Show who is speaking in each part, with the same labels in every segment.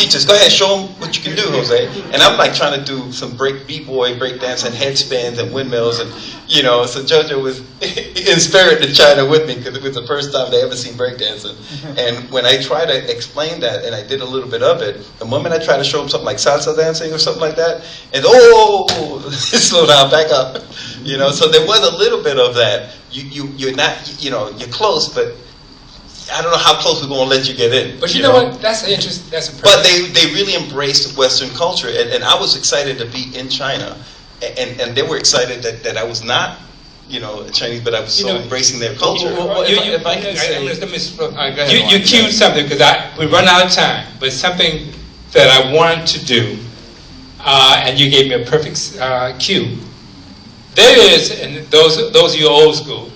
Speaker 1: teachers, go ahead, show them what you can do, Jose. And I'm like trying to do some b-boy, break dance and head spins and windmills. And, so JoJo was in spirit to China with me because it was the first time they ever seen breakdancing. And when I tried to explain that, and I did a little bit of it, the moment I tried to show them something like salsa dancing or something like that, and slow down, back up. So there was a little bit of that. You're not, you're close, but I don't know how close we're going to let you get in.
Speaker 2: But you know what? That's interesting.
Speaker 1: But they really embraced Western culture, and I was excited to be in China, and they were excited that I was not, Chinese, but I was embracing their culture.
Speaker 2: You cued something because we run out of time, but something that I wanted to do, and you gave me a perfect cue. There is, and those of you old school.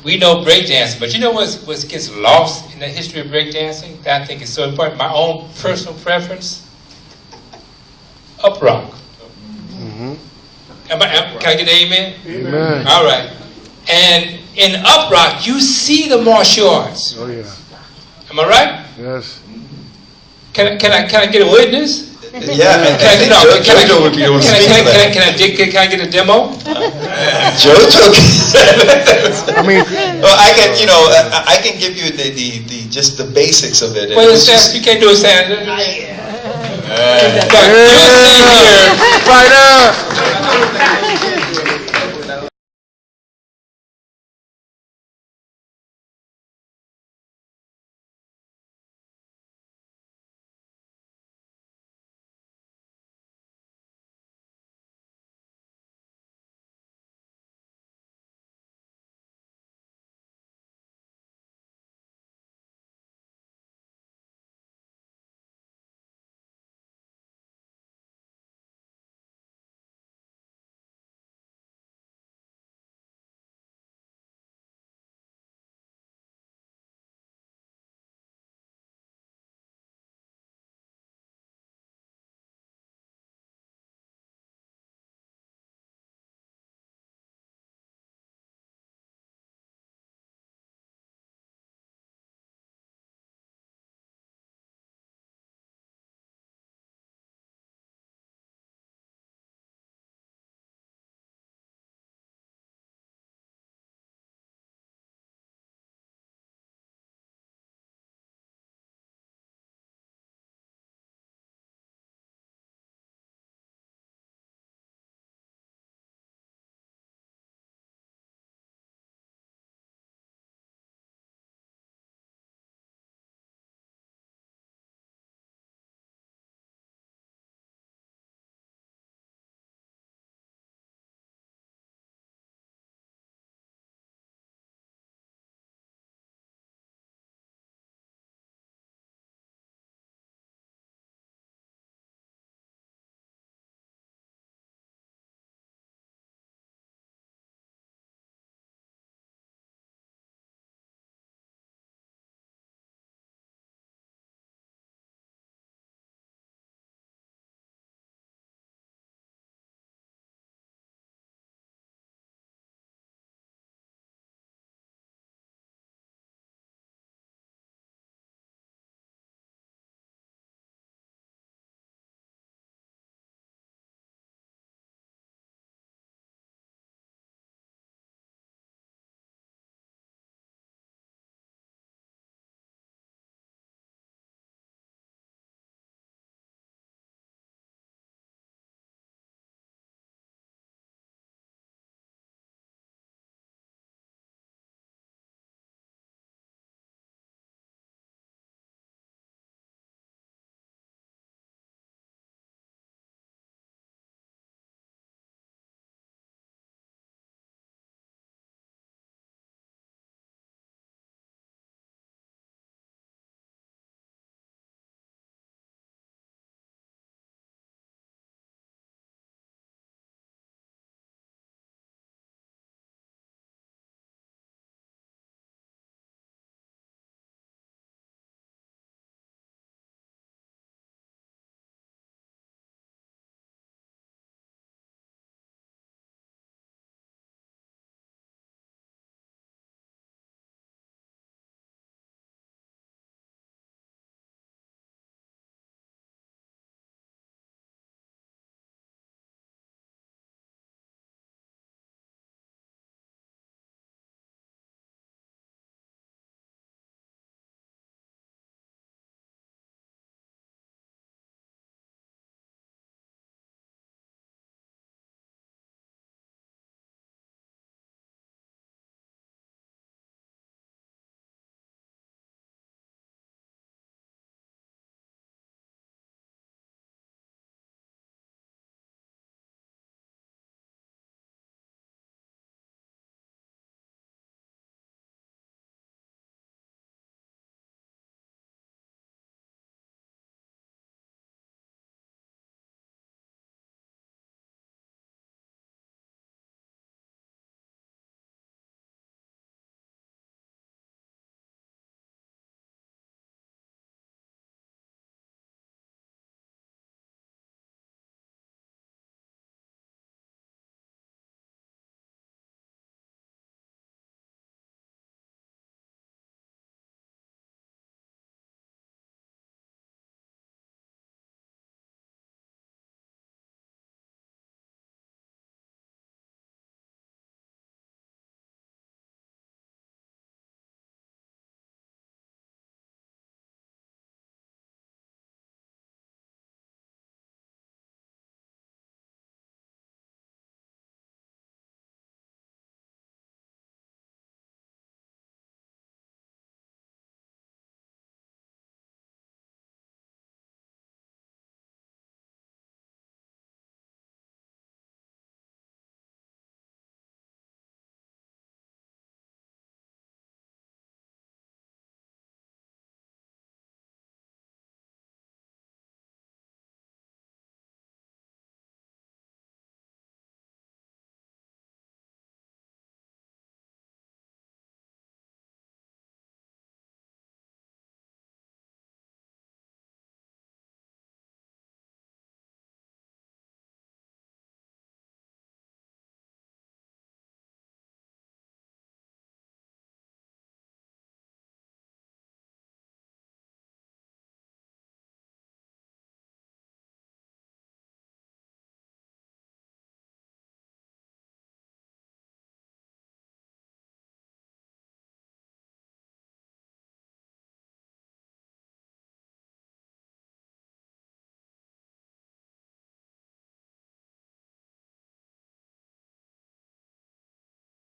Speaker 2: We know breakdancing, but you know what gets lost in the history of breakdancing that I think is so important? My own personal preference? Up rock.
Speaker 3: Mm-hmm.
Speaker 2: Can I get an amen?
Speaker 3: Amen.
Speaker 2: All right. And in up rock, you see the martial arts.
Speaker 3: Oh yeah.
Speaker 2: Am I right?
Speaker 3: Yes.
Speaker 2: Can I get a witness?
Speaker 1: Yeah, JoJo would be able to speak to that.
Speaker 2: Can I get a demo?
Speaker 1: JoJo.
Speaker 3: I mean,
Speaker 1: well, I can give you the just the basics of it.
Speaker 2: Well, you can't do a stand.
Speaker 3: right up.